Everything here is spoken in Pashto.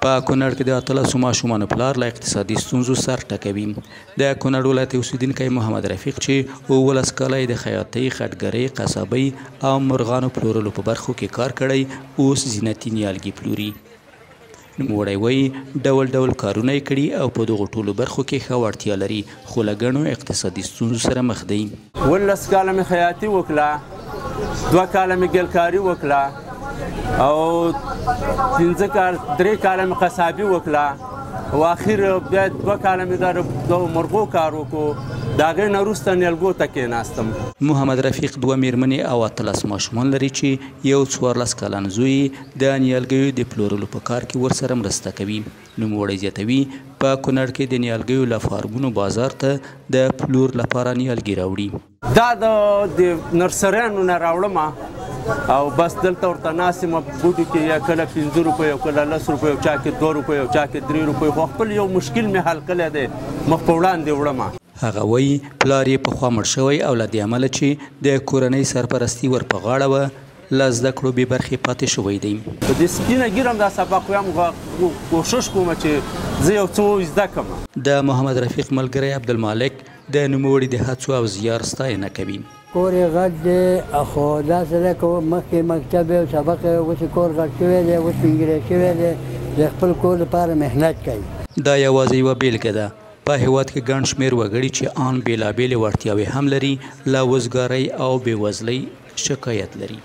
په کونړ کې د 13 ماشومانو پلار له اقتصادي ستونزو سر ټکوي. د کونړ ولایت اوسیدونکی محمد رفیق چې 19 کاله د خیاطۍ، خټګرۍ، قصابۍ او مرغانو پلورلو په برخو کې کار کړی، اوس زینتي نیالګي پلوري. نوموړی وایي ډول ډول کارونه یې کړي او په دغو ټولو برخو کې ښه وړتیا لري، خو له ګڼو اقتصادي ستونزو سره مخ دی. 19 کاله مې خیاطي وکړه، 2 کاله مې ګلکاري وکړه او 3 کاله مې قصابي وکړه او اخر بیا 2 کاله مې د مرغو کار وکړو. د هغې نه وروسته نیالګو ته کېناستم. محمد رفیق 2 مېرمنې او 13 ماشومان لري چې یو 14 کلن زوی د نیالګیو د پلورلو په کار کې ورسره مرسته کوي. نوموړی زیاتوي په کونړ کې د نیالګیو له فارمونو بازار ته د پلور لپاره نیالګي راوړي. دا د نرسریانو نه راوړم او بس دلته ورته ناست یم بوټو کې، یا کله 15 روپۍ او کله 10 روپۍ او چا کې 2 روپۍ او چا کې 3 روپۍ، خو خپل یو مشکل مې حل کړی دی، مخ په وړاندې وړم. هغه وایي پلار یې پخوا مړ شوی او له دې امله چې د کورنۍ سرپرستي ور په غاړه وه، له زده کړو بې برخې پاتې شوی دی. په دې سپینه ګیرم دا سبق وایم، کوشش کوم چې زه یو څه زده کړم. د محمد رفیق ملګری عبدالمالک د نوموړي د هڅو او زیار ستاینه کوي. کور یې غټ دی خو داسې دی که مخکې مکتب او سبق یې اوس کور غټ شوی دی، اوس انګلیسي شوی دی، د خپل کور لپاره محنت کوي. دا یوازې یوه بیلګه ده. په هیواد کې ګڼ شمېر وګړي چې ان بېلابېلې وړتیاوې هم لري، له وزګارۍ او بېوزلۍ شکایت لري.